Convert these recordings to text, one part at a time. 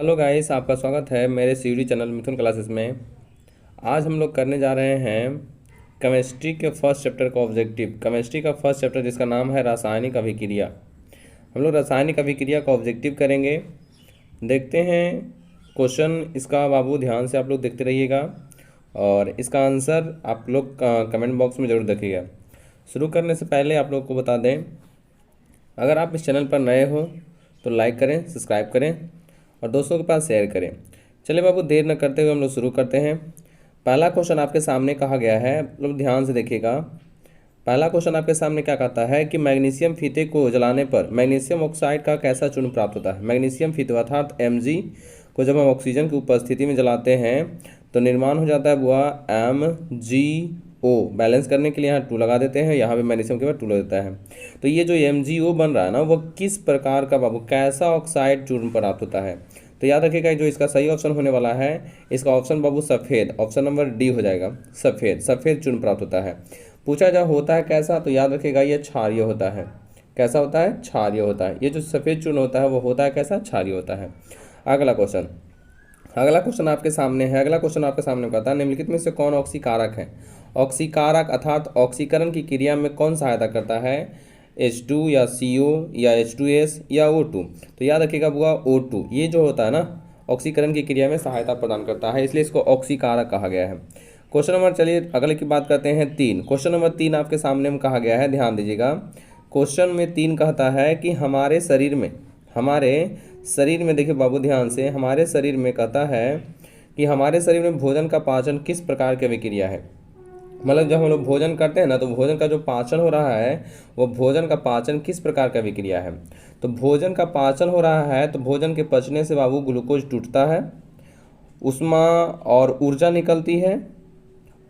Hello guys, आपका स्वागत है मेरे सीडी चैनल मिथुन क्लासेस में। आज हम लोग करने जा रहे हैं केमिस्ट्री के फर्स्ट चैप्टर का ऑब्जेक्टिव। केमिस्ट्री का फर्स्ट चैप्टर जिसका नाम है रासायनिक अभिक्रिया। हम लोग रासायनिक अभिक्रिया का ऑब्जेक्टिव करेंगे। देखते हैं क्वेश्चन इसका। बाबू ध्यान से आप लोग देखते रहिएगा और इसका आंसर आप लोग कमेंट बॉक्स में ज़रूर देखिएगा। शुरू करने से पहले आप लोग को बता दें, अगर आप इस चैनल पर नए हो तो लाइक करें, सब्सक्राइब करें और दोस्तों के पास शेयर करें। चलिए बाबू, देर न करते हुए हम लोग शुरू करते हैं। पहला क्वेश्चन आपके सामने कहा गया है, लोग ध्यान से देखिएगा। पहला क्वेश्चन आपके सामने क्या कहता है कि मैग्नीशियम फीते को जलाने पर मैग्नीशियम ऑक्साइड का कैसा चूर्ण प्राप्त होता है। मैग्नीशियम फीते अर्थात Mg को जब हम ऑक्सीजन की उपस्थिति में जलाते हैं तो निर्माण हो जाता है बुआ MgO। बैलेंस करने के लिए यहाँ 2 लगा देते हैं, यहाँ पे मैग्नीशियम के बाद 2 लगा देता है। तो ये जो MgO बन रहा है ना, वो किस प्रकार का बाबू कैसा ऑक्साइड चूर्ण प्राप्त होता है। तो याद रखिएगा, जो इसका सही ऑप्शन होने वाला है, इसका ऑप्शन बाबू सफ़ेद, ऑप्शन नंबर डी हो जाएगा। सफ़ेद चूर्ण प्राप्त होता है। पूछा जा होता है कैसा, तो याद रखिएगा ये क्षारीय होता है। कैसा होता है? क्षारीय होता है। ये जो सफ़ेद चूर्ण होता है वो होता है कैसा? क्षारीय होता है। अगला क्वेश्चन आपके सामने है। अगला क्वेश्चन आपके सामने कहता है निम्नलिखित में से कौन ऑक्सीकारक है। ऑक्सीकारक अर्थात ऑक्सीकरण की क्रिया में कौन सहायता करता है। H2 या CO या H2S या O2। तो याद रखिएगा बुआ O2 ये जो होता है ना, ऑक्सीकरण की क्रिया में सहायता प्रदान करता है, इसलिए इसको ऑक्सीकारक कहा गया है। क्वेश्चन नंबर, चलिए अगले की बात करते हैं 3। क्वेश्चन नंबर 3 आपके सामने में कहा गया है, ध्यान दीजिएगा। क्वेश्चन में 3 कहता है कि हमारे शरीर में देखिए बाबू ध्यान से, हमारे शरीर में कहता है कि हमारे शरीर में भोजन का पाचन किस प्रकार की अभिक्रिया है। मतलब जब हम लोग भोजन करते हैं ना, तो भोजन का जो पाचन हो रहा है वो भोजन का पाचन किस प्रकार का विक्रिया है। तो भोजन का पाचन हो रहा है तो भोजन के पचने से बाबू ग्लूकोज टूटता है, ऊष्मा और ऊर्जा निकलती है,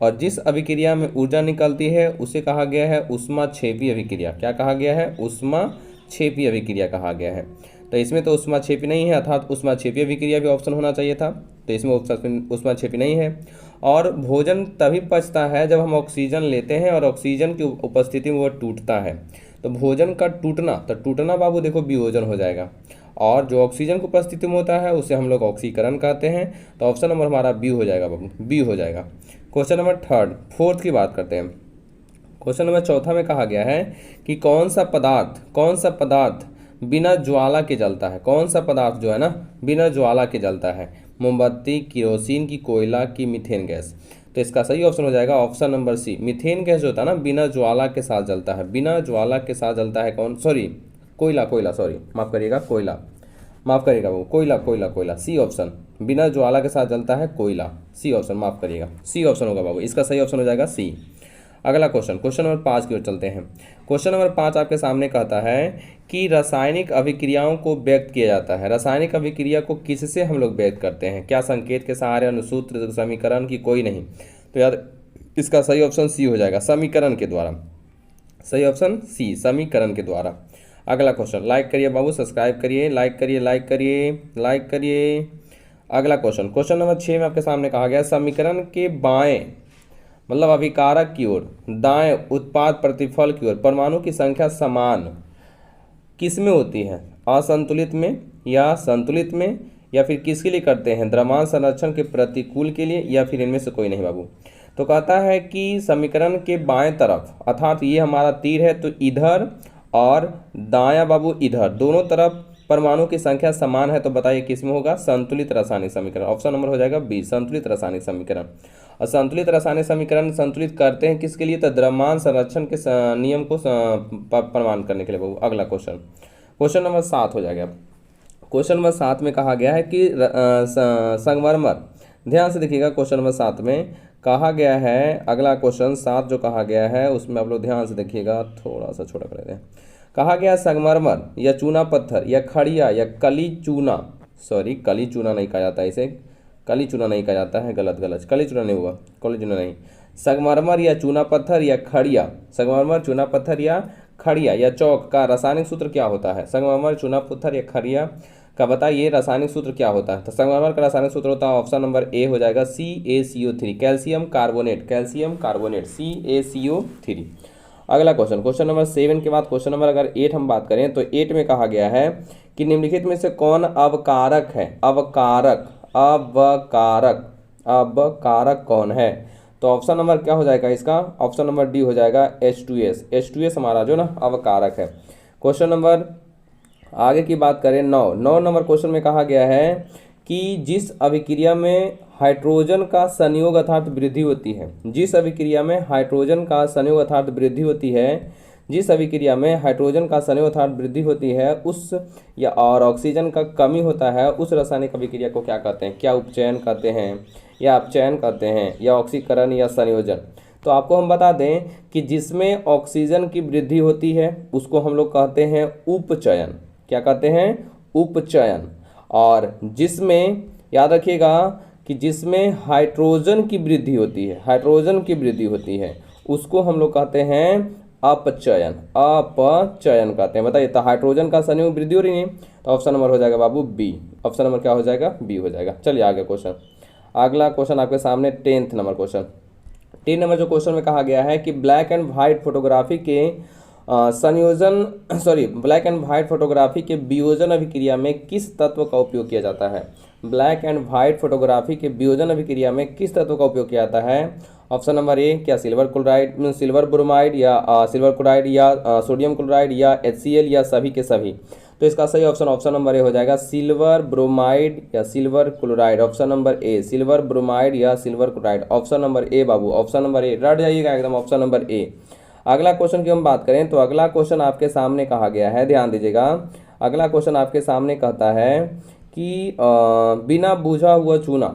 और जिस अभिक्रिया में ऊर्जा निकलती है उसे कहा गया है ऊष्माक्षेपी अभिक्रिया। क्या कहा गया है? ऊष्माक्षेपी अभिक्रिया कहा गया है। तो इसमें तो ऊष्माक्षेपी नहीं है, अर्थात ऊष्माक्षेपी अभिक्रिया भी ऑप्शन होना चाहिए था, तो इसमें ऊष्माक्षेपी नहीं है। और भोजन तभी पचता है जब हम ऑक्सीजन लेते हैं और ऑक्सीजन की उपस्थिति में वो टूटता है। तो भोजन का टूटना बाबू देखो वियोजन हो जाएगा, और जो ऑक्सीजन की उपस्थिति में होता है उसे हम लोग ऑक्सीकरण कहते हैं। तो ऑप्शन नंबर हमारा बी हो जाएगा बाबू, बी हो जाएगा। क्वेश्चन नंबर फोर्थ की बात करते हैं। क्वेश्चन नंबर 4 में कहा गया है कि कौन सा पदार्थ बिना ज्वाला के जलता है। कौन सा पदार्थ जो है ना बिना ज्वाला के जलता है। मोमबत्ती, केरोसिन की, कोयला की, मीथेन गैस। तो इसका सही ऑप्शन हो जाएगा option number C. Methane gas जो होता है ना बिना ज्वाला के साथ जलता है। बिना ज्वाला के साथ जलता है कौन? कोयला सॉरी, माफ़ करिएगा, वो कोयला। सी ऑप्शन, बिना ज्वाला के साथ जलता है कोयला। सी ऑप्शन, माफ़ करिएगा, सी ऑप्शन होगा बाबू, इसका सही ऑप्शन हो जाएगा सी। अगला क्वेश्चन नंबर 5 की ओर चलते हैं। क्वेश्चन नंबर 5 आपके सामने कहता है कि रासायनिक अभिक्रियाओं को व्यक्त किया जाता है। रासायनिक अभिक्रिया को किससे हम लोग व्यक्त करते हैं? क्या संकेत के सहारे, अनुसूत्र, समीकरण की कोई नहीं। तो यार इसका सही ऑप्शन सी हो जाएगा, समीकरण के द्वारा। सही ऑप्शन सी, समीकरण के द्वारा। अगला क्वेश्चन, लाइक करिए बाबू, सब्सक्राइब करिए, लाइक करिए। अगला क्वेश्चन नंबर 6 में आपके सामने कहा गया समीकरण के बाएं मतलब अभिकारक की ओर, दाएं उत्पाद प्रतिफल की ओर परमाणु की संख्या समान किस में होती है? असंतुलित में या संतुलित में, या फिर किसके लिए करते हैं? द्रव्यमान संरक्षण के प्रतिकूल के लिए, या फिर इनमें से कोई नहीं बाबू। तो कहता है कि समीकरण के बाएं तरफ, अर्थात ये हमारा तीर है, तो इधर और दायां बाबू इधर, दोनों तरफ परमाणु की संख्या समान है। तो बताइए किस में होगा? संतुलित रासायनिक समीकरण। ऑप्शन नंबर हो जाएगा बी, संतुलित रासायनिक समीकरण। और संतुलित रासायनिक समीकरण संतुलित करते हैं किसके लिए? तो द्रव्यमान संरक्षण के नियम को प्रमाण करने के लिए बाबू। अगला क्वेश्चन नंबर 7 हो जाएगा। क्वेश्चन नंबर 7 में कहा गया है कि संगमरमर, ध्यान से देखिएगा, क्वेश्चन नंबर 7 में कहा गया है, अगला क्वेश्चन 7 जो कहा गया है उसमें आप लोग ध्यान से देखिएगा, थोड़ा सा छोटा कर लेते हैं। कहा गया संगमरमर या चूना पत्थर या खड़िया या कली चूना नहीं कहा जाता है, इसे कली चूना नहीं कहा जाता है, गलत, कली चूना नहीं हुआ, कली चूना नहीं। संगमरमर या चूना पत्थर या खड़िया, संगमरमर, चूना पत्थर या खड़िया या चौक का रासायनिक सूत्र क्या होता है? संगमरमर, चूना पत्थर या खड़िया का बताइए रासायनिक सूत्र क्या होता है? तो संगमरमर का रासायनिक सूत्र होता है ऑप्शन नंबर ए हो जाएगा CaCO3, कैल्शियम कार्बोनेट, CaCO3। अगला क्वेश्चन नंबर 7 के बाद क्वेश्चन नंबर अगर 8 हम बात करें तो 8 में कहा गया है कि निम्नलिखित में से कौन अवकारक है, अवकारक, अवकारक, अवकारक कौन है? तो ऑप्शन नंबर क्या हो जाएगा इसका? ऑप्शन नंबर डी हो जाएगा H2S। H2S हमारा जो ना अवकारक है। क्वेश्चन नंबर आगे की बात करें, 9 नंबर क्वेश्चन में कहा गया है कि जिस अभिक्रिया में हाइड्रोजन का संयोग अर्थात वृद्धि होती है, जिस अभिक्रिया में हाइड्रोजन का संयोग अर्थात वृद्धि होती है, जिस अभिक्रिया में हाइड्रोजन का संयोग अर्थात वृद्धि होती है उस या और ऑक्सीजन का कमी होता है, उस रासायनिक अभिक्रिया को क्या कहते हैं? क्या उपचयन कहते हैं या अपचयन कहते हैं या ऑक्सीकरण या संयोजन? तो आपको हम बता दें कि जिसमें ऑक्सीजन की वृद्धि होती है उसको हम लोग कहते हैं उपचयन। क्या कहते हैं? उपचयन। और जिसमें, याद रखिएगा कि जिसमें हाइड्रोजन की वृद्धि होती है, हाइड्रोजन की वृद्धि होती है उसको हम लोग कहते हैं अपचयन, अपचयन कहते हैं। बताइए, तो हाइड्रोजन का संयोग वृद्धि हो रही है, तो ऑप्शन नंबर हो जाएगा बाबू बी। ऑप्शन नंबर क्या हो जाएगा? बी हो जाएगा। चलिए आगे क्वेश्चन, अगला क्वेश्चन आपके सामने 10th नंबर क्वेश्चन। 10 नंबर जो क्वेश्चन में कहा गया है कि ब्लैक एंड वाइट फोटोग्राफी के ब्लैक एंड वाइट फोटोग्राफी के वियोजन अभिक्रिया में किस तत्व का उपयोग किया जाता है? ब्लैक एंड वाइट फोटोग्राफी के वियोजन अभिक्रिया में किस तत्व का उपयोग किया जाता है? ऑप्शन नंबर ए, क्या सिल्वर क्लोराइड, सिल्वर ब्रोमाइड या सिल्वर क्लोराइड या सोडियम क्लोराइड या HCl या सभी के सभी? तो इसका सही ऑप्शन नंबर ए हो जाएगा सिल्वर ब्रोमाइड या silver chloride. Option number A, silver bromide या silver chloride. Option number A बाबू, ऑप्शन नंबर ए, रट जाइएगा एकदम, ऑप्शन नंबर ए। अगला क्वेश्चन की हम बात करें तो अगला क्वेश्चन आपके सामने कहा गया है, ध्यान दीजिएगा। अगला क्वेश्चन आपके सामने कहता है कि बिना बुझा हुआ चूना,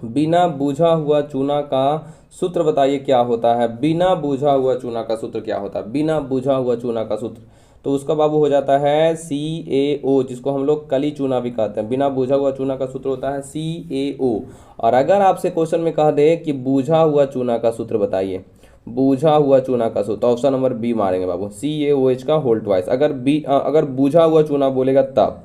बिना बुझा हुआ चूना का सूत्र बताइए क्या होता है? बिना बुझा हुआ चूना का सूत्र क्या होता है? बिना बुझा हुआ चूना का सूत्र, तो उसका बाबू हो जाता है CaO, जिसको हम लोग कली चूना भी कहते हैं। बिना बुझा हुआ चूना का सूत्र होता है CaO। और अगर आपसे क्वेश्चन में कह दे कि बुझा हुआ चूना का सूत्र बताइए, बुझा हुआ चूना का सूत्र, ऑप्शन नंबर बी मारेंगे बाबू, CaOH का होल ट्वाइस। अगर बुझा हुआ चूना बोलेगा तब।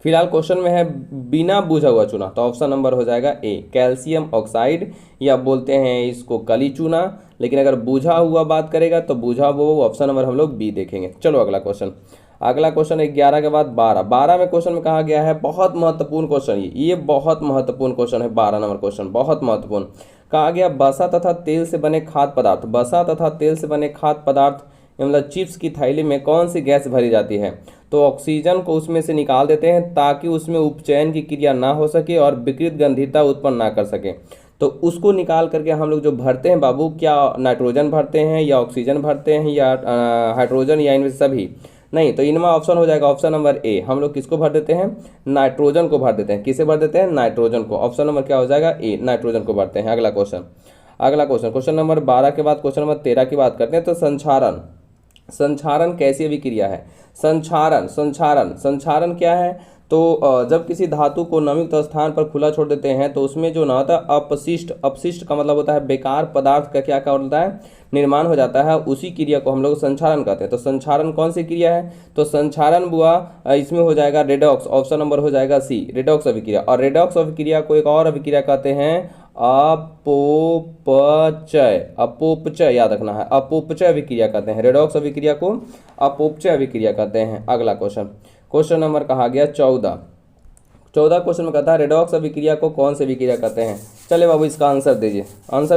फिलहाल क्वेश्चन में है बिना बुझा हुआ चूना, तो ऑप्शन नंबर हो जाएगा ए, कैल्शियम ऑक्साइड, या बोलते हैं इसको कली चूना। लेकिन अगर बुझा हुआ बात करेगा तो बुझा हुआ ऑप्शन नंबर हम लोग बी देखेंगे। चलो अगला क्वेश्चन, अगला क्वेश्चन 11 के बाद 12 में क्वेश्चन में कहा गया है, बहुत महत्वपूर्ण क्वेश्चन, ये बहुत महत्वपूर्ण क्वेश्चन है। 12 नंबर क्वेश्चन बहुत महत्वपूर्ण। कहा गया वसा तथा तेल से बने खाद्य पदार्थ, वसा तथा तेल से बने खाद्य पदार्थ मतलब चिप्स की थैली में कौन सी गैस भरी जाती है? तो ऑक्सीजन को उसमें से निकाल देते हैं ताकि उसमें उपचयन की क्रिया ना हो सके और विकृत गंधिता उत्पन्न ना कर सके। तो उसको निकाल करके हम लोग जो भरते हैं बाबू, क्या नाइट्रोजन भरते हैं या ऑक्सीजन भरते हैं या हाइड्रोजन या इनमें सभी? नहीं, तो इनमें ऑप्शन हो जाएगा ऑप्शन नंबर ए। हम लोग किसको भर देते हैं? नाइट्रोजन को भर देते हैं। किसे भर देते हैं? नाइट्रोजन को। ऑप्शन नंबर क्या हो जाएगा? ए, नाइट्रोजन को भरते हैं। अगला क्वेश्चन क्वेश्चन नंबर 12 के बाद क्वेश्चन नंबर 13 की बात करते हैं। तो संक्षारण, संक्षारण कैसी अभिक्रिया है? संक्षारण क्या है? तो जब किसी धातु को नमीयुक्त स्थान पर खुला छोड़ देते हैं तो उसमें जो ना होता है अपशिष्ट का मतलब होता है बेकार पदार्थ का क्या होता है? निर्माण हो जाता है। उसी क्रिया को हम लोग संक्षारण कहते हैं। तो संक्षारण कौन सी क्रिया है? तो संक्षारण बुआ इसमें हो जाएगा रेडॉक्स। ऑप्शन नंबर हो जाएगा सी, रेडॉक्स अभिक्रिया। और रेडॉक्स अभिक्रिया को एक और अभिक्रिया कहते हैं अपोपचय। अपोपचय याद रखना है, अपोपचय अभिक्रिया कहते हैं। रेडॉक्स अभिक्रिया को अपोपचय अभिक्रिया कहते हैं। अगला क्वेश्चन नंबर कहा गया 14 क्वेश्चन में कहता है रेडॉक्स अभिक्रिया को कौन से अभिक्रिया कहते हैं? चले बाबू इसका आंसर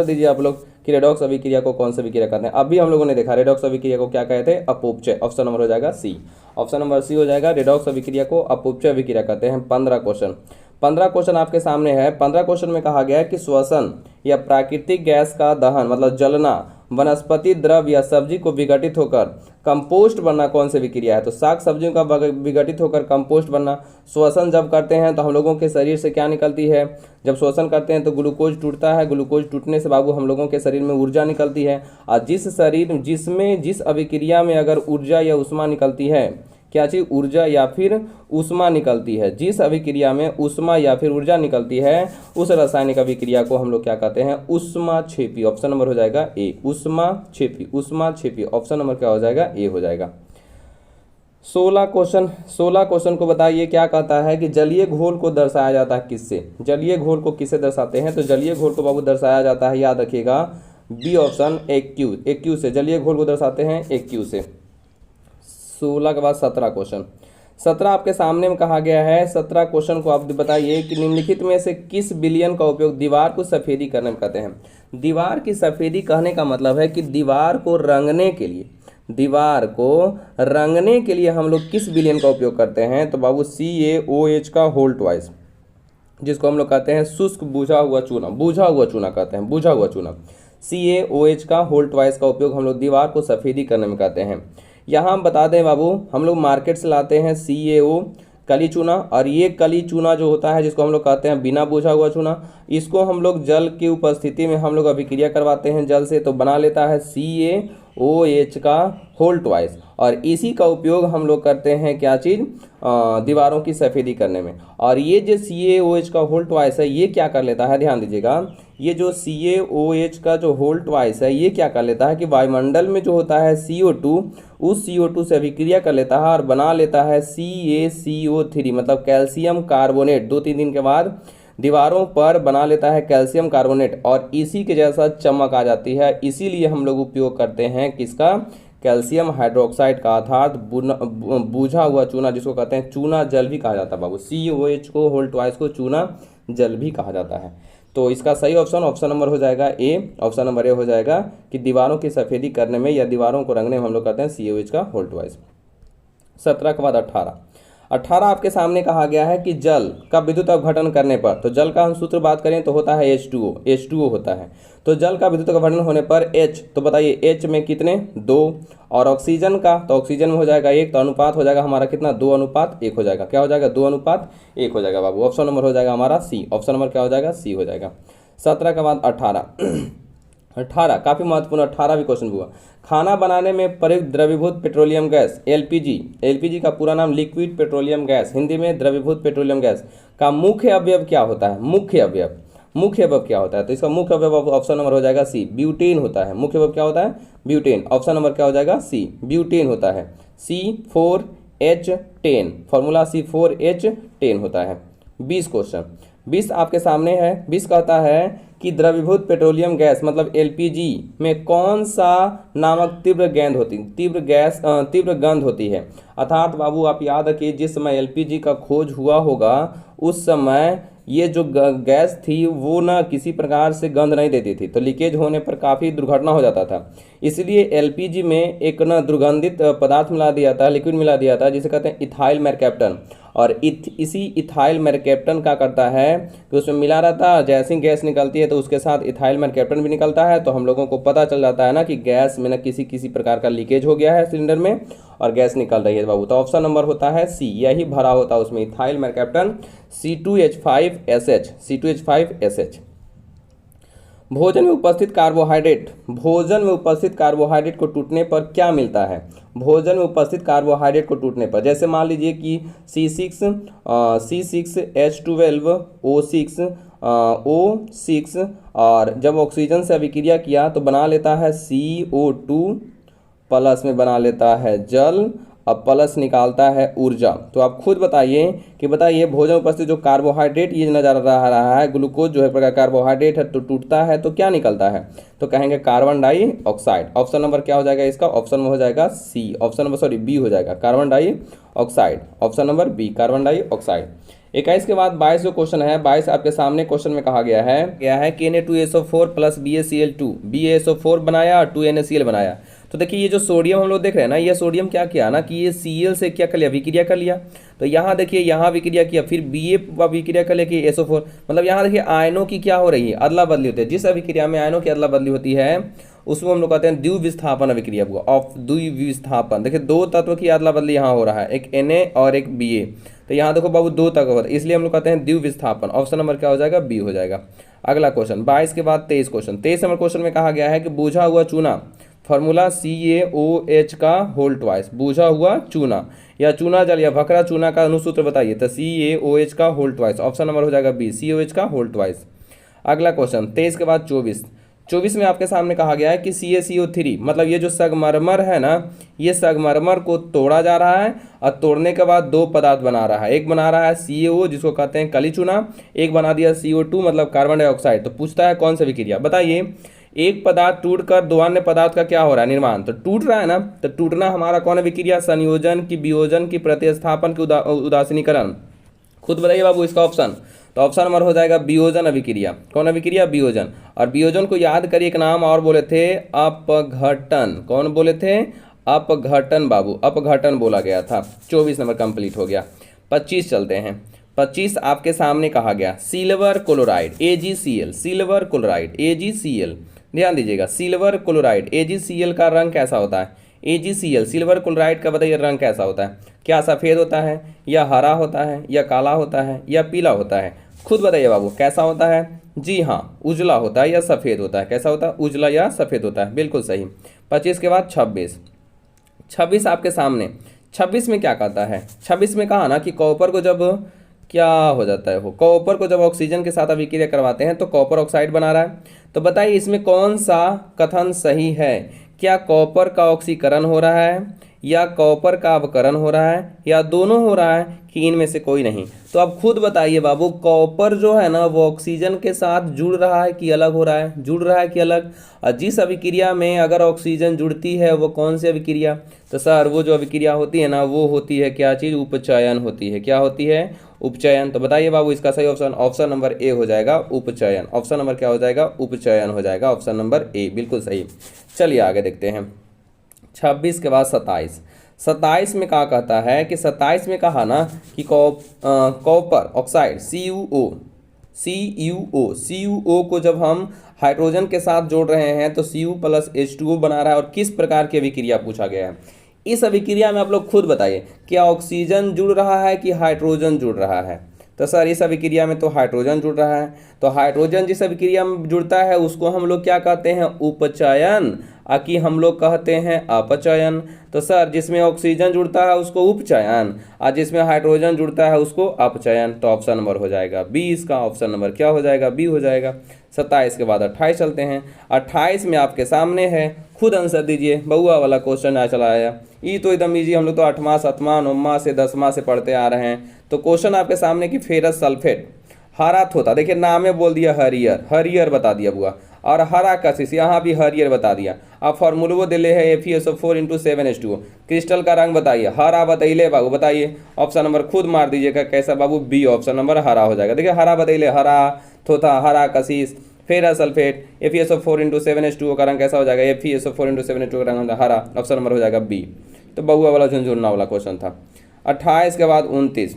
दीजिए आप लोग कि रेडॉक्स अभिक्रिया को कौन सी अभिक्रिया कहते हैं। अभी हम लोगों ने देखा रेडॉक्स अभिक्रिया को क्या कहते हैं? अपोपचय। ऑप्शन नंबर हो जाएगा सी, ऑप्शन नंबर सी हो जाएगा। रेडॉक्स अभिक्रिया को अपोपचय अभिक्रिया कहते हैं। 15 क्वेश्चन आपके सामने है। 15 क्वेश्चन में कहा गया है कि श्वसन या प्राकृतिक गैस का दहन मतलब जलना वनस्पति द्रव या सब्जी को विघटित होकर कंपोस्ट बनना कौन सी विक्रिया है? तो साग सब्जियों का विघटित होकर कंपोस्ट बनना। श्वसन जब करते हैं तो हम लोगों के शरीर से क्या निकलती है? जब श्वसन करते हैं तो ग्लूकोज टूटता है। ग्लूकोज टूटने से बाबू हम लोगों के शरीर में ऊर्जा निकलती है। और जिस अभिक्रिया में अगर ऊर्जा या ऊष्मा निकलती है, क्या चीज? ऊर्जा या फिर ऊष्मा निकलती है। जिस अभिक्रिया में ऊष्मा या फिर ऊर्जा निकलती है उस रासायनिक अभिक्रिया को हम लोग क्या कहते हैं? ऊष्माक्षेपी। ऑप्शन नंबर हो जाएगा ए, ऊष्माक्षेपी। ऑप्शन नंबर क्या हो जाएगा? ए हो जाएगा। 16 क्वेश्चन को बताइए क्या कहता है कि जलीय घोल को दर्शाया जाता है किससे? जलीय घोल को किससे दर्शाते हैं? तो जलीय घोल को बाबू दर्शाया जाता है, याद रखिएगा, बी ऑप्शन एक्यू से। जलीय घोल को दर्शाते हैं एक्यू से। 16 के बाद 17 17 आपके सामने में कहा गया है, 17 क्वेश्चन को आप बताइए कि निम्नलिखित में से किस विलयन का उपयोग दीवार को सफेदी करने में करते हैं। दीवार की सफेदी कहने का मतलब है कि दीवार को रंगने के लिए, दीवार को रंगने के लिए हम लोग किस विलयन का उपयोग करते हैं। तो बाबू CaOH का होल ट्वाइस, जिसको हम लोग कहते हैं शुष्क बूझा हुआ चूना, बूझा हुआ चूना कहते हैं, बूझा हुआ चूना। CaOH का होल ट्वाइस का उपयोग हम लोग दीवार को सफेदी करने में करते हैं। यहाँ हम बता दें बाबू, हम लोग मार्केट से लाते हैं CaO कली चूना, और ये कली चूना जो होता है जिसको हम लोग कहते हैं बिना बूझा हुआ चूना, इसको हम लोग जल की उपस्थिति में हम लोग अभिक्रिया करवाते हैं जल से, तो बना लेता है CaOH का होल ट्वाइस। और इसी का उपयोग हम लोग करते हैं क्या चीज़, दीवारों की सफ़ेदी करने में। और ये जो CaOH का होल ट्वाइस है ये क्या कर लेता है, ध्यान दीजिएगा, ये जो CaOH का जो होल ट्वाइस है ये क्या कर लेता है कि वायुमंडल में जो होता है CO2, उस CO2 से अभिक्रिया कर लेता है और बना लेता है CaCO3, मतलब कैल्शियम कार्बोनेट। 2-3 दिन के बाद दीवारों पर बना लेता है कैल्शियम कार्बोनेट, और इसी के जैसा चमक आ जाती है। इसीलिए हम लोग उपयोग करते हैं किसका, कैल्शियम हाइड्रोक्साइड का, अर्थात बूझा हुआ चूना, जिसको कहते हैं चूना जल भी कहा जाता है बाबू। CaOH को होल ट्वाइस को चूना जल भी कहा जाता है। तो इसका सही ऑप्शन नंबर हो जाएगा ए, ऑप्शन नंबर ए हो जाएगा कि दीवारों की सफ़ेदी करने में या दीवारों को रंगने में हम लोग करते हैं CaOH का होल ट्वाइस। 17 के बाद 18 आपके सामने कहा गया है कि जल का विद्युत अपघटन करने पर, तो जल का हम सूत्र बात करें तो होता है H2O होता है। तो जल का विद्युत अपघटन होने पर H, तो बताइए H में कितने, 2, और ऑक्सीजन का, तो ऑक्सीजन में हो जाएगा 1, तो अनुपात हो जाएगा हमारा कितना, 2:1 हो जाएगा। क्या हो जाएगा, 2:1 हो जाएगा बाबू। ऑप्शन नंबर हो जाएगा हमारा सी, ऑप्शन नंबर क्या हो जाएगा, सी हो जाएगा। 17 के बाद 18 काफ़ी महत्वपूर्ण 18 भी क्वेश्चन हुआ। खाना बनाने में प्रयुक्त द्रवीभूत पेट्रोलियम गैस LPG का पूरा नाम लिक्विड पेट्रोलियम गैस, हिंदी में द्रवीभूत पेट्रोलियम गैस का मुख्य अवयव क्या होता है, मुख्य अवयव क्या होता है। तो इसका मुख्य अवयव ऑप्शन नंबर हो जाएगा सी, ब्यूटेन होता है। मुख्य अवयव क्या होता है, ब्यूटेन। ऑप्शन नंबर क्या हो जाएगा, सी, ब्यूटेन होता है। C4H10, फॉर्मूला C4H10 होता है। 20 क्वेश्चन, 20 आपके सामने है। 20 कहता है कि द्रवीभूत पेट्रोलियम गैस मतलब LPG में कौन सा नामक तीव्र गंध होती है। अर्थात बाबू आप याद रखिए, जिस समय LPG का खोज हुआ होगा उस समय ये जो गैस थी वो ना किसी प्रकार से गंध नहीं देती थी, तो लीकेज होने पर काफ़ी दुर्घटना हो जाता था। इसलिए LPG में एक ना दुर्गंधित पदार्थ मिला दिया था, लिक्विड मिला दिया था, जिसे कहते हैं इथाइल मेरकैप्टन। और इसी इथाइल मेरकैप्टन क्या करता है कि उसमें मिला रहता है, जैसी गैस निकलती है तो उसके साथ इथाइल मेरकैप्टन भी निकलता है। तो हम लोगों को पता चल जाता है ना कि गैस में ना किसी प्रकार का लीकेज हो गया है सिलेंडर में और गैस निकल रही है बाबू। तो ऑप्शन नंबर होता है सी, यही भरा होता है उसमें इथाइल मेरकैप्टन C2H5SH। भोजन में उपस्थित कार्बोहाइड्रेट को टूटने पर क्या मिलता है। भोजन में उपस्थित कार्बोहाइड्रेट को टूटने पर, जैसे मान लीजिए कि C6H12O6 और जब ऑक्सीजन से अभिक्रिया किया तो बना लेता है CO2 प्लस में बना लेता है जल, अब प्लस निकालता है ऊर्जा। तो आप खुद बताइए कि भोजन में उपस्थित जो कार्बोहाइड्रेट ये नजर आ रहा है, ग्लूकोज जो है प्रकार कार्बोहाइड्रेट है, तो टूटता है तो क्या निकलता है, तो कहेंगे कार्बन डाइऑक्साइड। ऑप्शन नंबर क्या हो जाएगा इसका, ऑप्शन में हो जाएगा सी, बी हो जाएगा, carbon dioxide. Option number B, carbon dioxide. 21 के बाद 22 जो क्वेश्चन है, 22 आपके सामने क्वेश्चन में कहा गया है कि Na2SO4 प्लस BaCl2 बनाया और 2NaCl बनाया। तो देखिए ये जो सोडियम हम लोग देख रहे हैं ना, ये सोडियम क्या किया ना कि ये Cl से क्या कर लिया, अभिक्रिया कर लिया। तो यहाँ देखिए यहाँ अभिक्रिया किया, फिर Ba अभिक्रिया कर लिया कि SO4, मतलब यहाँ देखिए आयनों की क्या हो रही है, अदला बदली होती है। जिस अभिक्रिया में आयनों की अदला बदली होती है उसको हम लोग कहते हैं द्विविस्थापन अभिक्रिया ऑफ द्विविस्थापन। देखिए दो तत्व की अदला बदली यहाँ हो रहा है, एक Na और एक Ba। तो यहाँ देखो बाबू दो तत्व होता है, इसलिए हम लोग कहते हैं द्विविस्थापन। ऑप्शन नंबर क्या हो जाएगा, बी हो जाएगा। अगला क्वेश्चन 22 के बाद 23 क्वेश्चन। 23 नंबर क्वेश्चन में कहा गया है कि बूझा हुआ चूना, फॉर्मूला CaOH का होल ट्वाइस, बूझा हुआ चूना या चूना जल या भखरा चूना का अनुसूत्र बताइए। तो CaOH का होल ट्वाइस, ऑप्शन नंबर हो जाएगा बी, CaOH का होल ट्वाइस। अगला क्वेश्चन 23 के बाद 24 में आपके सामने कहा गया है कि CaCO3 मतलब ये जो संगमरमर है ना, ये संगमरमर को तोड़ा जा रहा है और तोड़ने के बाद दो पदार्थ बना रहा है। एक बना रहा है CaO जिसको कहते हैं कली चूना, एक बना दिया CO2 मतलब कार्बन डाइऑक्साइड। तो पूछता है कौन सा विक्रिया, बताइए एक पदार्थ टूटकर दो अन्य पदार्थ का क्या हो रहा है, निर्माण। तो टूट रहा है ना, तो टूटना हमारा कौन है विक्रिया, संयोजन की, वियोजन की, प्रतिस्थापन की, उदासीनीकरण। खुद बताइए बाबू इसका ऑप्शन। तो ऑप्शन नंबर हो जाएगा वियोजन अभिक्रिया। कौन अभिक्रिया, वियोजन। और वियोजन को याद करिए, एक नाम और बोले थे, अपघटन। कौन बोले थे, अपघटन बाबू, अपघटन बोला गया था। 24 नंबर कंप्लीट हो गया। 25 चलते हैं। 25 आपके सामने कहा गया silver chloride AgCl, silver chloride AgCl, ध्यान दीजिएगा, सिल्वर क्लोराइड AgCl का रंग कैसा होता है। AgCl सिल्वर क्लोराइड का बताइए रंग कैसा होता है, क्या सफ़ेद होता है, या हरा होता है, या काला होता है, या पीला होता है। खुद बताइए बाबू कैसा होता है। जी हाँ, उजला होता है या सफ़ेद होता है। कैसा होता है, उजला या सफ़ेद होता है, बिल्कुल सही। 25 के बाद 26। 26 आपके सामने। 26 में क्या कहता है, 26 में कहा ना कि कॉपर को जब क्या हो जाता है, वो कॉपर को जब ऑक्सीजन के साथ अभिक्रिया करवाते हैं तो कॉपर ऑक्साइड बना रहा है। तो बताइए इसमें कौन सा कथन सही है, क्या कॉपर का ऑक्सीकरण हो रहा है, या कॉपर का अवकरण हो रहा है, या दोनों हो रहा है, कि इनमें से कोई नहीं। तो आप खुद बताइए बाबू, कॉपर जो है ना वो ऑक्सीजन के साथ जुड़ रहा है कि अलग हो रहा है, जुड़ रहा है कि अलग। और जिस अभिक्रिया में अगर ऑक्सीजन जुड़ती है वो कौन सी अभिक्रिया, तो सर वो जो अभिक्रिया होती है ना वो होती है क्या चीज़, उपचयन होती है। क्या होती है, उपचयन। तो बताइए बाबू इसका सही ऑप्शन, ऑप्शन नंबर ए हो जाएगा, उपचयन। ऑप्शन नंबर क्या हो जाएगा, उपचयन हो जाएगा, ऑप्शन नंबर ए, बिल्कुल सही। चलिए आगे देखते हैं। 26 के बाद 27। 27 में क्या कहता है कि 27 में कहा ना कि कॉपर ऑक्साइड CuO को जब हम हाइड्रोजन के साथ जोड़ रहे हैं तो Cu प्लस H2O बना रहा है। और किस प्रकार की अभिक्रिया पूछा गया है। इस अभिक्रिया में आप लोग खुद बताइए, क्या ऑक्सीजन जुड़ रहा है कि हाइड्रोजन जुड़ रहा है। तो सर इस अभिक्रिया में तो हाइड्रोजन जुड़ रहा है। तो हाइड्रोजन जिस अभिक्रिया में जुड़ता है उसको हम लोग क्या कहते हैं, उपचयन, कि हम लोग कहते हैं अपचयन। तो सर जिसमें ऑक्सीजन जुड़ता है उसको उपचयन, और जिसमें हाइड्रोजन जुड़ता है उसको अपचयन। तो ऑप्शन नंबर हो जाएगा बी, इसका ऑप्शन नंबर क्या हो जाएगा, बी हो जाएगा। 27 के बाद 28 चलते हैं। 28 में आपके सामने है, खुद आंसर दीजिए। बउआ वाला क्वेश्चन आ चला आया, ये तो एकदम ईजी, हम लोग तो 8वां 7वां 9वां से 10वां से पढ़ते आ रहे हैं। तो क्वेश्चन आपके सामने कि फेरस सल्फेट हरा होता, देखिए नाम में बोल दिया हरियर, हरियर बता दिया बुआ, और हरा कशिश यहाँ भी हरियर बता दिया। अब फॉर्मूलो दिले है FeSO4 × 7H2O। क्रिस्टल का रंग बताइए, हरा बताइए बाबू, बताइए ऑप्शन नंबर खुद मार दीजिएगा कैसा बाबू, बी, ऑप्शन नंबर हरा हो जाएगा। देखिए हरा बताइए, हरा थोथा, हरा कशिश, फेरस सल्फेट, FeSO4 × 7H2O का रंग कैसा हो जाएगा, FeSO4 × 7H2O का रंग हरा, ऑप्शन नंबर हो जाएगा बी। तो बउआ वाला झुंझुनना वाला क्वेश्चन था। 28 के बाद 29।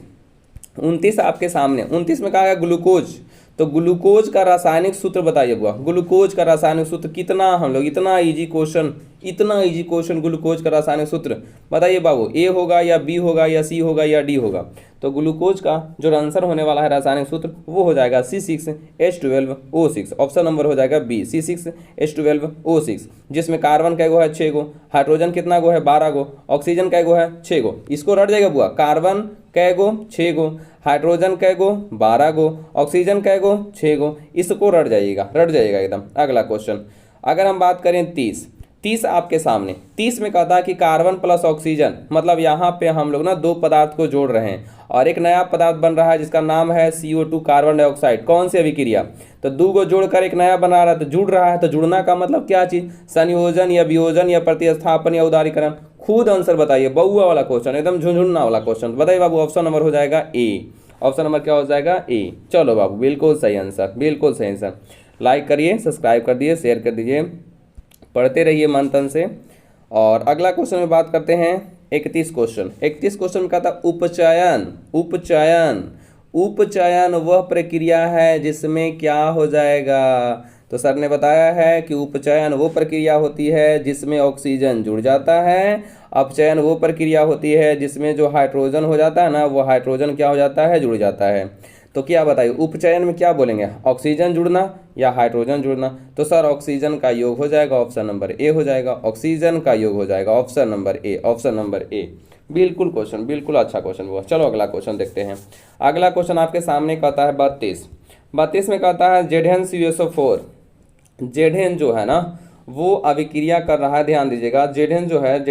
29 आपके सामने। 29 में कहा गया ग्लूकोज। तो ग्लूकोज का रासायनिक सूत्र बताइए बुआ, ग्लूकोज का रासायनिक सूत्र। कितना हम लोग, इतना इजी क्वेश्चन, इतना इजी क्वेश्चन, ग्लूकोज का रासायनिक सूत्र बताइए बाबू, ए होगा या बी होगा या सी होगा या डी होगा। तो ग्लूकोज का जो आंसर होने वाला है रासायनिक सूत्र वो हो जाएगा C6H12O6, ऑप्शन नंबर हो जाएगा बी, C6H12O6, जिसमें कार्बन कै गो है 6 गो, हाइड्रोजन कितना गो है 12 गो, ऑक्सीजन कै गो है 6 गो। इसको रट जाएगा बुआ, कार्बन कै गो 6 गो, हाइड्रोजन कै गो 12 गो, ऑक्सीजन कै गो 6 गो। इसको रट जाइएगा, रट जाइएगा एकदम। अगला क्वेश्चन अगर हम बात करें 30 आपके सामने। 30 में कहता है कि कार्बन प्लस ऑक्सीजन, मतलब यहाँ पे हम लोग ना दो पदार्थ को जोड़ रहे हैं और एक नया पदार्थ बन रहा है जिसका नाम है CO2 कार्बन डाइऑक्साइड। कौन सी अभिक्रिया, तो दो को जोड़कर एक नया बना रहा है, तो जुड़ रहा है। तो जुड़ना का मतलब क्या चीज, संयोजन या वियोजन या प्रतिस्थापन या उदारीकरण। खुद आंसर बताइए, बउआ वाला क्वेश्चन, एकदम झुंझुन्ना वाला क्वेश्चन। बताइए बाबू, ऑप्शन नंबर हो जाएगा ए, ऑप्शन नंबर क्या हो जाएगा ए। चलो बाबू बिल्कुल सही आंसर, बिल्कुल सही आंसर। लाइक करिए, सब्सक्राइब कर दिए, शेयर कर दीजिए, पढ़ते रहिए मन तन से। और अगला क्वेश्चन में बात करते हैं 31 क्वेश्चन। 31 क्वेश्चन में कहता उपचयन, उपचयन, उपचयन वह प्रक्रिया है जिसमें क्या हो जाएगा। तो सर ने बताया है कि उपचयन वो प्रक्रिया होती है जिसमें ऑक्सीजन जुड़ जाता है, अपचयन वो प्रक्रिया होती है जिसमें जो हाइड्रोजन हो जाता है ना वो हाइड्रोजन क्या हो जाता है, जुड़ जाता है। तो क्या बताइए उपचयन में क्या बोलेंगे, ऑक्सीजन जुड़ना या हाइड्रोजन जुड़ना। तो सर ऑक्सीजन का योग हो जाएगा, ऑप्शन नंबर ए हो जाएगा, ऑक्सीजन का योग हो जाएगा, ऑप्शन नंबर ए, ऑप्शन नंबर ए। बिल्कुल क्वेश्चन, बिल्कुल अच्छा क्वेश्चन हुआ। चलो अगला क्वेश्चन देखते हैं। अगला क्वेश्चन आपके सामने कहता है 32 में कहता है ZnCuSO4। जेडेन जो है ना वो अभिक्रिया कर रहा है, ध्यान दीजिएगा। जेडेन जो है,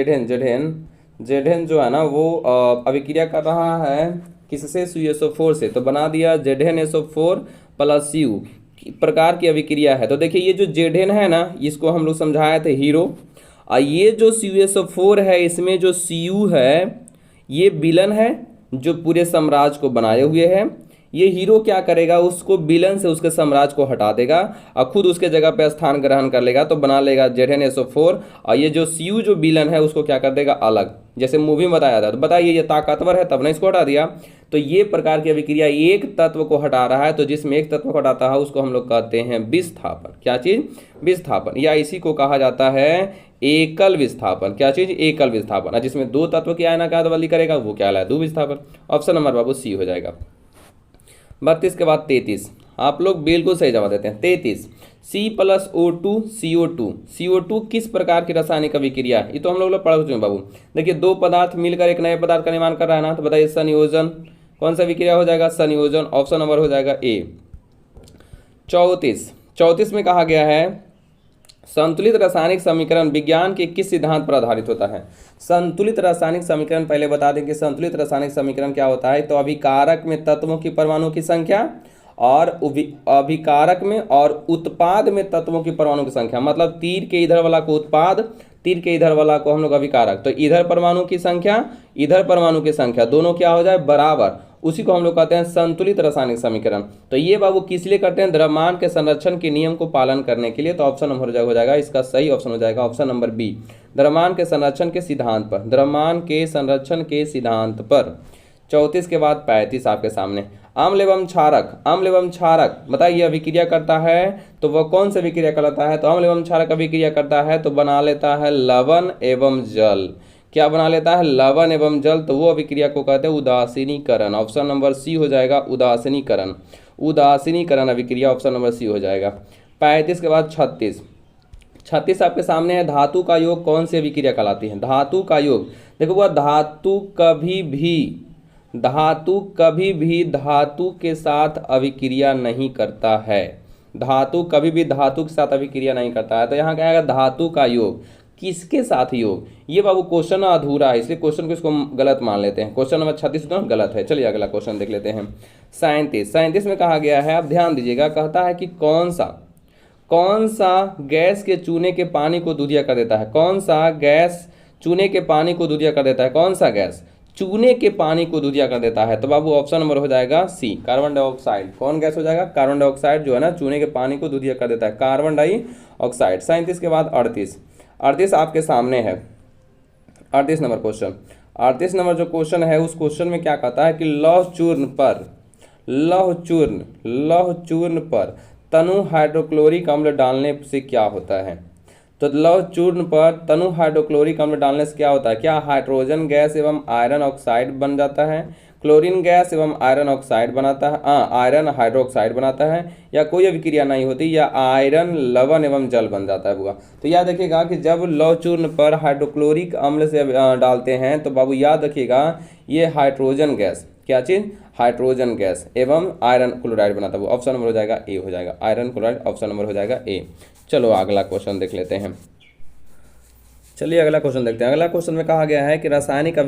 जेडेन जो है ना वो अभिक्रिया कर रहा है किससे, CuSO4 से। तो बना दिया ZnSO4 + Cu। प्रकार की अभिक्रिया है। तो देखिए ये जो जेडेन है ना, इसको हम लोग समझाए थे हीरो, और ये जो CuSO4 है, इसमें जो Cu है ये विलन है जो पूरे साम्राज्य को बनाए हुए है। ये हीरो क्या करेगा, उसको विलन से उसके साम्राज्य को हटा देगा और खुद उसके जगह पे स्थान ग्रहण कर लेगा, तो बना लेगा ZnSO4। और ये जो Cu जो विलन है उसको क्या कर देगा, अलग, जैसे मूवी में बताया था। तो बताइए ये ताकतवर है तब ने इसको हटा दिया। तो ये प्रकार की अभिक्रिया एक तत्व को हटा रहा है, तो जिसमें एक तत्व को हटाता है उसको हम लोग कहते हैं विस्थापन। क्या चीज, विस्थापन, या इसी को कहा जाता है एकल विस्थापन। क्या चीज, एकल विस्थापन। और जिसमें दो तत्व की आयनाकार बदली करेगा वो क्या है, द्विविस्थापन। ऑप्शन नंबर बाबू सी हो जाएगा। 32 के बाद 33, आप लोग बिल्कुल सही जवाब देते हैं। 33, C+O2 CO2। CO2 किस प्रकार की रासायनिक अभिक्रिया है, ये तो हम लोग पढ़ चुके हैं बाबू। देखिए दो पदार्थ मिलकर एक नए पदार्थ का निर्माण कर रहा है ना, तो बताइए संयोजन, कौन सा अभिक्रिया हो जाएगा, संयोजन। ऑप्शन नंबर हो जाएगा ए। 34 में कहा गया है संतुलित रासायनिक समीकरण विज्ञान के किस सिद्धांत पर आधारित होता है। संतुलित रासायनिक समीकरण, पहले बता दें कि संतुलित रासायनिक समीकरण क्या होता है। तो अभिकारक में तत्वों की परमाणु की संख्या और अभिकारक में और उत्पाद में तत्वों की परमाणु की संख्या, मतलब तीर के इधर वाला को उत्पाद, तीर के इधर वाला को हम लोग अभिकारक। तो इधर परमाणु की संख्या, इधर परमाणु की संख्या, दोनों क्या हो जाए, बराबर, उसी को हम लोग कहते हैं संतुलित रासायनिक समीकरण। तो ये बाबू किस लिए करते हैं, द्रव्यमान के संरक्षण के नियम को पालन करने के लिए। तो ऑप्शन नंबर हो जाएगा, इसका सही ऑप्शन हो जाएगा ऑप्शन नंबर बी, द्रव्यमान के संरक्षण के सिद्धांत पर, द्रव्यमान के संरक्षण के सिद्धांत पर। 34 के बाद 35 आपके सामने, अम्ल एवं क्षारक। अम्ल एवं क्षारक बताइए अभिक्रिया करता है तो वह कौन सी अभिक्रिया करता है। तो अम्ल एवं क्षारक अभिक्रिया करता है तो बना लेता है लवण एवं जल। क्या बना लेता है, लवण एवं जल। तो वो अभिक्रिया को कहते हैं उदासीनीकरण। ऑप्शन नंबर सी हो जाएगा उदासीनीकरण, उदासीनीकरण अभिक्रिया, ऑप्शन नंबर सी हो जाएगा। 35 के बाद 36 आपके सामने है, धातु का योग कौन सी अभिक्रिया कहलाती है। धातु का योग, देखो वह धातु कभी भी धातु के साथ अभिक्रिया नहीं करता है। धातु कभी भी धातु के साथ अभिक्रिया नहीं करता है। तो यहाँ क्या आएगा, धातु का योग, किसके साथ योग। ये बाबू क्वेश्चन अधूरा है, इसलिए क्वेश्चन को इसको गलत मान लेते हैं। क्वेश्चन नंबर 36 तो गलत है। चलिए अगला क्वेश्चन देख लेते हैं। 37 में कहा गया है, आप ध्यान दीजिएगा, कहता है कि कौन सा गैस के चूने के पानी को दूधिया कर देता है। कौन सा गैस चूने के पानी को दूधिया कर देता है, कौन सा गैस चूने के पानी को दूधिया कर देता है। तो बाबू ऑप्शन नंबर हो जाएगा सी, कार्बन डाइऑक्साइड। कौन गैस हो जाएगा, कार्बन डाइऑक्साइड जो है ना, चूने के पानी को दूधिया कर देता है, कार्बन डाइऑक्साइड। 37 के बाद 38 आपके सामने है। 38 नंबर क्वेश्चन, 38 नंबर जो क्वेश्चन है उस क्वेश्चन में क्या कहता है कि लौह चूर्ण पर तनु हाइड्रोक्लोरिक अम्ल डालने से क्या होता है। तो लौह चूर्ण पर तनु हाइड्रोक्लोरिक अम्ल डालने से क्या होता है, क्या हाइड्रोजन गैस एवं आयरन ऑक्साइड बन जाता है, क्लोरीन गैस एवं आयरन ऑक्साइड बनाता है, आयरन हाइड्रोक्साइड बनाता है, या कोई अभिक्रिया नहीं होती, या आयरन लवण एवं जल बन जाता है बुआ। तो याद रखिएगा कि जब लौह चूर्ण पर हाइड्रोक्लोरिक अम्ल से डालते हैं तो बाबू याद रखिएगा ये हाइड्रोजन गैस, क्या चीज़, हाइड्रोजन गैस एवं आयरन क्लोराइड बनाता है। ऑप्शन नंबर हो जाएगा ए हो जाएगा, आयरन क्लोराइड, ऑप्शन नंबर हो जाएगा ए। चलो अगला क्वेश्चन देख लेते हैं। चलिए अगला क्वेश्चन देखते हैं। अगला क्वेश्चन में कहा गया है कि रासायनिक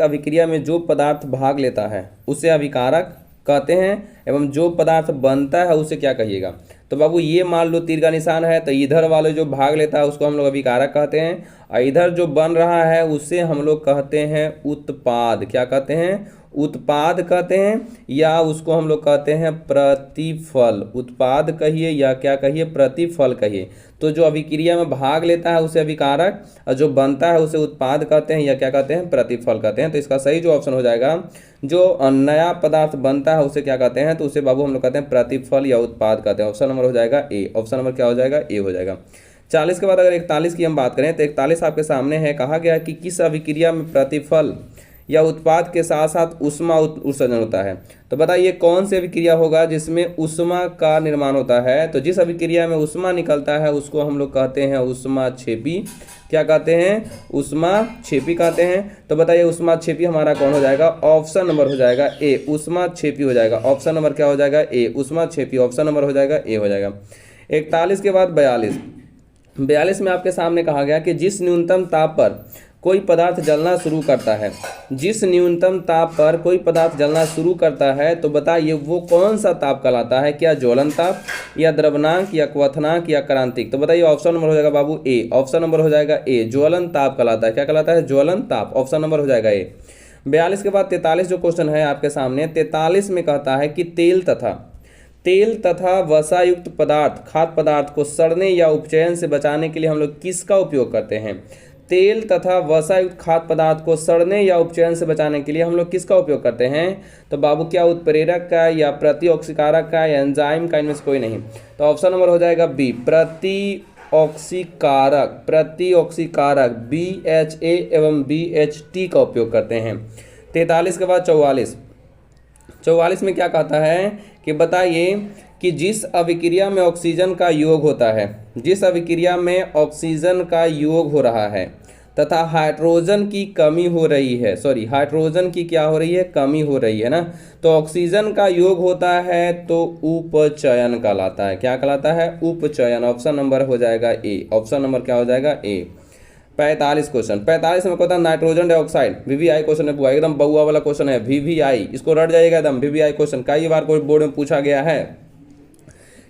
अभिक्रिया में जो पदार्थ भाग लेता है उसे अभिकारक कहते हैं, एवं जो पदार्थ बनता है उसे क्या कहिएगा। तो बाबू ये मान लो तीर का निशान है, तो इधर वाले जो भाग लेता है उसको हम लोग अभिकारक कहते हैं, और इधर जो बन रहा है उसे हम लोग कहते हैं उत्पाद। क्या कहते हैं, उत्पाद कहते हैं, या उसको हम लोग कहते हैं प्रतिफल। उत्पाद कहिए या क्या कहिए, प्रतिफल कहिए। तो जो अभिक्रिया में भाग लेता है उसे अभिकारक, और जो बनता है उसे उत्पाद कहते हैं, या क्या कहते हैं, प्रतिफल कहते हैं। तो इसका सही जो ऑप्शन हो जाएगा, जो नया पदार्थ बनता है उसे क्या कहते हैं, तो उसे बाबू हम लोग कहते हैं प्रतिफल या उत्पाद कहते हैं। ऑप्शन नंबर हो जाएगा ए, ऑप्शन नंबर क्या हो जाएगा, ए हो जाएगा। 40 के बाद अगर 41 की हम बात करें तो 41 आपके सामने है, कहा गया कि किस अभिक्रिया में प्रतिफल या उत्पाद के साथ साथ उष्मा उत्सर्जन होता है। तो बताइए कौन सी अभिक्रिया होगा जिसमें उष्मा का निर्माण होता है। तो जिस अभिक्रिया में उष्मा निकलता है उसको हम लोग कहते हैं उष्माक्षेपी। क्या कहते हैं, उष्माक्षेपी कहते हैं। तो बताइए उष्माक्षेपी हमारा कौन हो जाएगा, ऑप्शन नंबर हो जाएगा ए, उष्माक्षेपी हो जाएगा। ऑप्शन नंबर क्या हो जाएगा, ए, उष्माक्षेपी, ऑप्शन नंबर हो जाएगा ए हो जाएगा। 41 के बाद 42 में आपके सामने कहा गया कि जिस न्यूनतम ताप पर कोई पदार्थ जलना शुरू करता है, जिस न्यूनतम ताप पर कोई पदार्थ जलना शुरू करता है तो बताइए वो कौन सा ताप कहलाता है? क्या ज्वलन ताप, या द्रवनांक, या क्वथनांक, या क्रांतिक? तो बताइए ऑप्शन नंबर हो जाएगा बाबू ए। ऑप्शन नंबर हो जाएगा ए, ज्वलन ताप कहलाता है। क्या कहलाता है? ज्वलन ताप। ऑप्शन नंबर हो जाएगा ए। 42 के बाद 43 जो क्वेश्चन है आपके सामने, 43 में कहता है कि तेल तथा वसायुक्त पदार्थ, खाद्य पदार्थ को सड़ने या उपचयन से बचाने के लिए हम लोग किसका उपयोग करते हैं? तेल तथा वसायुक्त खाद्य पदार्थ को सड़ने या उपचयन से बचाने के लिए हम लोग किसका उपयोग करते हैं? तो बाबू क्या उत्प्रेरक का, या प्रतिऑक्सीकारक का, या एंजाइम का? इनमें से कोई नहीं। तो ऑप्शन नंबर हो जाएगा बी, प्रतिऑक्सीकारक BHA एवं BHT का उपयोग करते हैं। 43 के बाद 44 में क्या कहता है कि बताइए कि जिस अभिक्रिया में ऑक्सीजन का योग होता है, जिस अभिक्रिया में ऑक्सीजन का योग हो रहा है तथा हाइड्रोजन की कमी हो रही है, हाइड्रोजन की क्या हो रही है? कमी हो रही है ना, तो ऑक्सीजन का योग होता है तो उपचयन कहलाता है। क्या कहलाता है? उपचयन। ऑप्शन नंबर हो जाएगा ए। ऑप्शन नंबर क्या हो जाएगा? ए। 45 क्वेश्चन, 45 में कहता है नाइट्रोजन डाइऑक्साइड, VVI क्वेश्चन है, एकदम बउआ वाला क्वेश्चन है, VVI, इसको रट जाइएगा एकदम। VVI क्वेश्चन कई बार कोई बोर्ड में पूछा गया है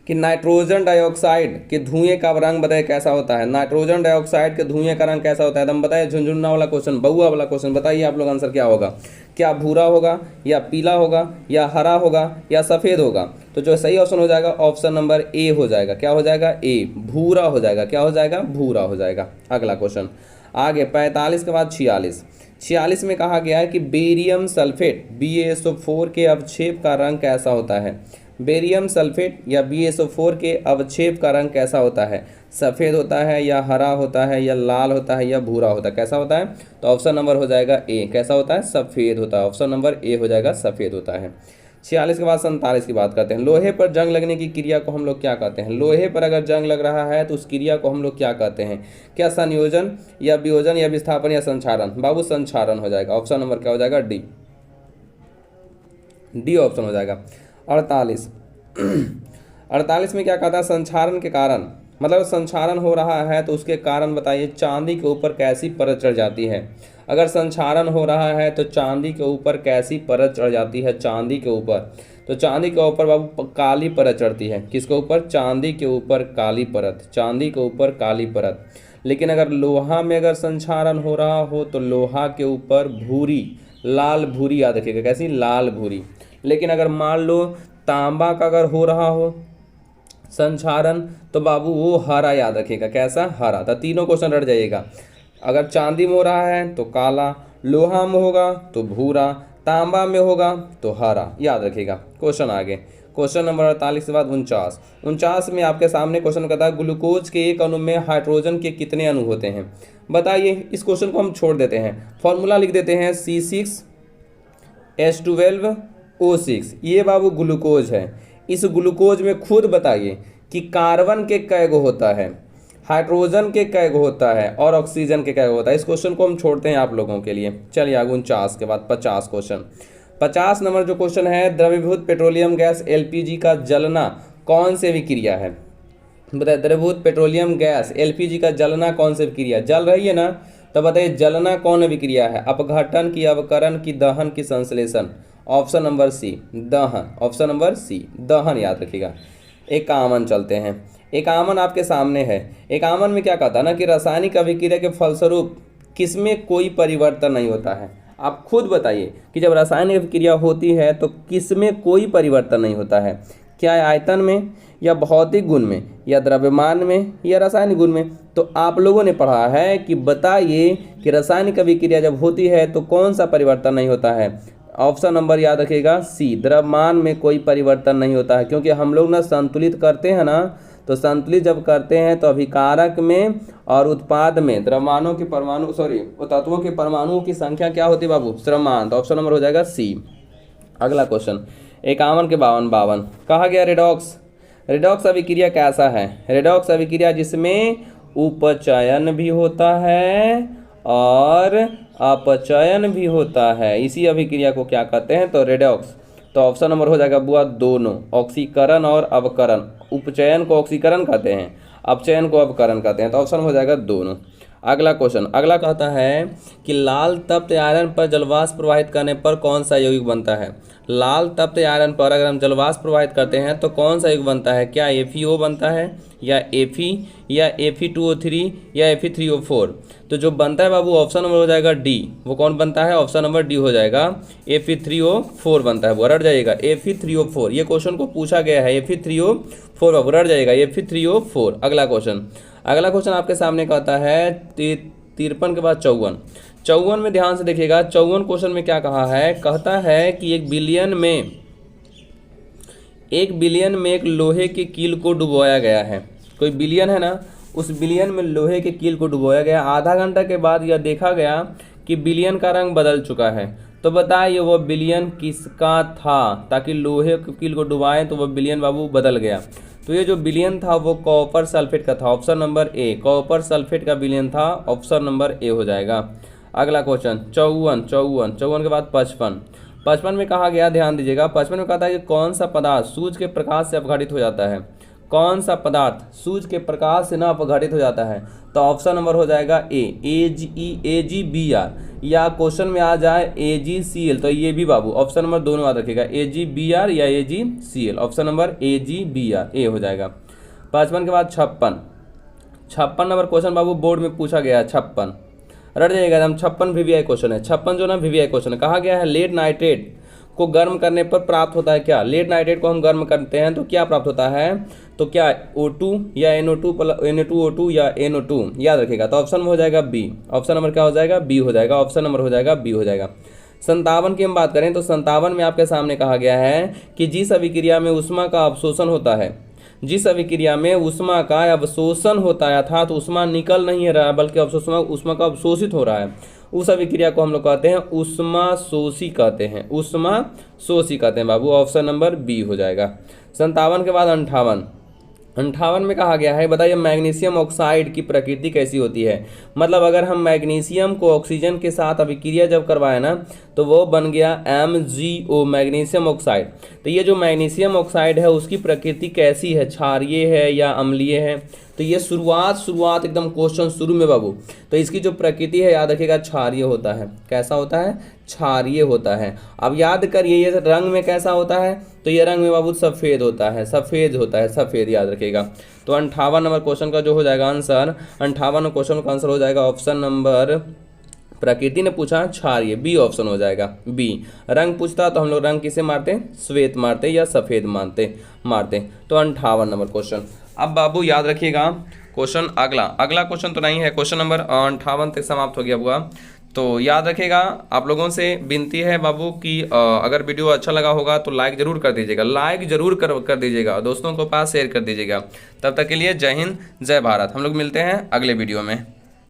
कि नाइट्रोजन डाइऑक्साइड के धुएं का रंग बताइए कैसा होता है? नाइट्रोजन डाइऑक्साइड के धुएं का रंग कैसा होता है? एकदम बताइए, झुनझुना वाला क्वेश्चन, बउआ वाला क्वेश्चन। बताइए आप लोग आंसर क्या होगा? क्या भूरा होगा, या पीला होगा, या हरा होगा, या सफ़ेद होगा? तो जो सही ऑप्शन हो जाएगा ऑप्शन नंबर ए हो जाएगा। क्या हो जाएगा? ए, भूरा हो जाएगा। क्या हो जाएगा? भूरा हो जाएगा। अगला क्वेश्चन आगे 45 के बाद 46 में कहा गया है कि बेरियम सल्फेट BaSO4 के अवक्षेप का रंग कैसा होता है? बेरियम सल्फेट या BaSO4 के अवक्षेप का रंग कैसा होता है? सफ़ेद होता है, या हरा होता है, या लाल होता है, या भूरा होता है? कैसा होता है? तो ऑप्शन नंबर हो जाएगा ए। कैसा होता है? सफ़ेद होता है। ऑप्शन नंबर ए हो जाएगा, सफ़ेद होता है। 46 के बाद 47 की बात करते हैं। लोहे पर जंग लगने की क्रिया को हम लोग क्या कहते हैं? लोहे पर अगर जंग लग रहा है तो उस क्रिया को हम लोग क्या कहते हैं? क्या संयोजन, या वियोजन, या विस्थापन, या संक्षारण? बाबू संक्षारण हो जाएगा। ऑप्शन नंबर क्या हो जाएगा? डी। डी ऑप्शन हो जाएगा। 48 में क्या कहता है? संक्षारण के कारण, मतलब संक्षारण हो रहा है तो उसके कारण बताइए चांदी के ऊपर कैसी परत चढ़ जाती है? अगर संक्षारण हो रहा है तो चांदी के ऊपर कैसी परत चढ़ जाती है? चांदी के ऊपर, तो चांदी के ऊपर बाबू काली परत चढ़ती है। किसके ऊपर? चांदी के ऊपर काली परत। चांदी के ऊपर काली परत। लेकिन अगर लोहा में अगर संक्षारण हो रहा हो तो लोहा के ऊपर भूरी, लाल भूरी याद रखिएगा। कैसी? लाल भूरी। लेकिन अगर मान लो तांबा का अगर हो रहा हो संक्षारण तो बाबू वो हरा याद रखिएगा। कैसा? हरा। तो तीनों क्वेश्चन रट जाइएगा। अगर चांदी में हो रहा है तो काला, लोहा में होगा तो भूरा, तांबा में होगा तो हरा, याद रखिएगा। क्वेश्चन आगे, क्वेश्चन नंबर 48 के बाद 49 में आपके सामने क्वेश्चन कहता है ग्लूकोज के एक अणु में हाइड्रोजन के कितने अणु होते हैं? बताइए। इस क्वेश्चन को हम छोड़ देते हैं, फॉर्मूला लिख देते हैं C6H12O6। ये बाबू ग्लूकोज है। इस ग्लूकोज में खुद बताइए कि कार्बन के कै गो होता है, हाइड्रोजन के कै गो होता है, और ऑक्सीजन के कै गो होता है। इस क्वेश्चन को हम छोड़ते हैं आप लोगों के लिए। चलिए आगे 49 के बाद 50 क्वेश्चन। 50 नंबर जो क्वेश्चन है, द्रवीभूत पेट्रोलियम गैस LPG का जलना कौन से विक्रिया है? बताइए, द्रवीभूत पेट्रोलियम गैस LPG का जलना कौन से विक्रिया? जल रही है ना, तो बताइए जलना कौन विक्रिया है? अपघटन की, अवकरण की, दहन की, संश्लेषण? ऑप्शन नंबर सी, दहन। ऑप्शन नंबर सी, दहन, याद रखिएगा। एकामन चलते हैं। एकामन आपके सामने है। एकामन में क्या कहता है ना कि रासायनिक अभिक्रिया के फलस्वरूप किसमें कोई परिवर्तन नहीं होता है? आप खुद बताइए कि जब रासायनिक अभिक्रिया होती है तो किसमें कोई परिवर्तन नहीं होता है? क्या आयतन में, या भौतिक गुण में, या द्रव्यमान में, या रासायनिक गुण में? तो आप लोगों ने पढ़ा है कि बताइए कि रासायनिक अभिक्रिया जब होती है तो कौन सा परिवर्तन नहीं होता है? ऑप्शन नंबर याद रखिएगा सी, द्रव्यमान में कोई परिवर्तन नहीं होता है। क्योंकि हम लोग ना संतुलित करते हैं ना, तो संतुलित जब करते हैं तो अभिकारक में और उत्पाद में द्रव्यमानों के परमाणु तत्वों के परमाणुओं की संख्या क्या होती है बाबू? समान। तो ऑप्शन नंबर हो जाएगा सी। अगला क्वेश्चन 51 के 52 कहा गया रेडॉक्स अभिक्रिया कैसा है? रेडॉक्स अभिक्रिया जिसमें उपचयन भी होता है और अपचयन भी होता है, इसी अभिक्रिया को क्या कहते हैं? तो रेडॉक्स। तो ऑप्शन नंबर हो जाएगा बुआ दोनों, ऑक्सीकरण और अवकरण। उपचयन को ऑक्सीकरण कहते हैं, अपचयन को अवकरण कहते हैं। तो ऑप्शन हो जाएगा दोनों। अगला क्वेश्चन, अगला कहता है कि लाल तप्त आयरन पर जलवाष्प प्रवाहित करने पर कौन सा यौगिक बनता है। लाल तप्त आयरन पर अगर हम जलवाष्प प्रवाहित करते हैं तो कौन सा यौगिक बनता है। क्या FeO बनता है या Fe या Fe2O3 या Fe3O4। तो जो बनता है बाबू ऑप्शन नंबर हो जाएगा डी। वो कौन बनता है, ऑप्शन नंबर डी हो जाएगा, Fe3O4 बनता है। वो रट जाइएगा Fe3O4, ये क्वेश्चन को पूछा गया है Fe3O4 बाबू रट जाइएगा Fe3O4। अगला क्वेश्चन, अगला क्वेश्चन आपके सामने कहता है 53 के बाद 54। 54 में ध्यान से देखिएगा, 54 क्वेश्चन में क्या कहा है, कहता है कि 1 बिलियन में एक लोहे के कील को डुबोया गया है। कोई बिलियन है ना, उस बिलियन में लोहे के कील को डुबोया गया। आधा घंटा के बाद यह देखा गया कि बिलियन का रंग बदल चुका है। तो बताइए वह बिलियन किसका था, ताकि लोहे के कील को डुबाएं तो वह बिलियन बाबू बदल गया। तो ये जो बिलियन था वो कॉपर सल्फेट का था, ऑप्शन नंबर ए, कॉपर सल्फेट का बिलियन था, ऑप्शन नंबर ए हो जाएगा। अगला क्वेश्चन 54 के बाद 55 में कहा गया, ध्यान दीजिएगा, 55 में कहता है कि कौन सा पदार्थ सूर्य के प्रकाश से अपघटित हो जाता है। कौन सा पदार्थ सूर्य के प्रकाश से ना अपघटित हो जाता है। तो ऑप्शन नंबर हो जाएगा AgBr, या क्वेश्चन में आ जाए AgCl, तो ये भी बाबू ऑप्शन नंबर दोनों याद रखिएगा, AgBr या AgCl, ऑप्शन नंबर AgBr ए हो जाएगा। 55 के बाद 56 नंबर क्वेश्चन बाबू बोर्ड में पूछा गया है। 56 रट जाइएगा एकदम, 56 VVI क्वेश्चन है। 56 जो ना VVI क्वेश्चन है। कहा गया है लेड नाइट्रेट को गर्म करने पर प्राप्त होता है क्या। लेड नाइट्रेट को हम गर्म करते हैं तो क्या प्राप्त होता है, तो क्या O2 या Na2O2 या NO2, याद रखिएगा। तो ऑप्शन में हो जाएगा बी, ऑप्शन नंबर क्या हो जाएगा, बी हो जाएगा, ऑप्शन नंबर हो जाएगा बी हो जाएगा। 57 की हम बात करें तो 57 में आपके सामने कहा गया है कि जिस अभिक्रिया में ऊष्मा का अवशोषण होता है, जिस अभिक्रिया में ऊष्मा का अवशोषण होता है, अर्थात ऊष्मा निकल नहीं रहा है बल्कि ऊष्मा का अवशोषित हो रहा है, उस अभिक्रिया को हम लोग कहते हैं ऊष्मा शोषी कहते हैं, ऊष्मा शोषी कहते हैं बाबू, ऑप्शन नंबर बी हो जाएगा। 57 के बाद 58 में कहा गया है, बताइए मैग्नीशियम ऑक्साइड की प्रकृति कैसी होती है। मतलब अगर हम मैग्नीशियम को ऑक्सीजन के साथ अभिक्रिया जब करवाए ना तो वो बन गया MgO, मैग्नीशियम ऑक्साइड। तो ये जो मैग्नीशियम ऑक्साइड है उसकी प्रकृति कैसी है, क्षारीय है या अम्लीय है। तो ये शुरुआत एकदम क्वेश्चन शुरू में बाबू, तो इसकी जो प्रकृति है याद रखिएगा क्षारीय होता है। कैसा होता है, क्षारीय होता है। अब याद करिए ये रंग में कैसा होता है, तो ये रंग में बाबू सफ़ेद होता है, सफ़ेद होता है, सफ़ेद याद रखिएगा। तो 58 नंबर क्वेश्चन का जो हो जाएगा आंसर, 58 क्वेश्चन का आंसर हो जाएगा ऑप्शन नंबर, प्रकृति ने पूछा क्षारीय, बी ऑप्शन हो जाएगा बी। रंग पूछता तो हम लोग रंग किसे मारते, श्वेत मारते या सफ़ेद मारते। तो 58 नंबर क्वेश्चन। अब बाबू याद रखिएगा क्वेश्चन अगला क्वेश्चन तो नहीं है, क्वेश्चन नंबर 58 तक समाप्त हो गया हुआ। तो याद रखिएगा, आप लोगों से विनती है बाबू कि अगर वीडियो अच्छा लगा होगा तो लाइक जरूर कर दीजिएगा, लाइक जरूर कर दीजिएगा, दोस्तों को पास शेयर कर दीजिएगा। तब तक के लिए जय हिंद, जय भारत। हम लोग मिलते हैं अगले वीडियो में।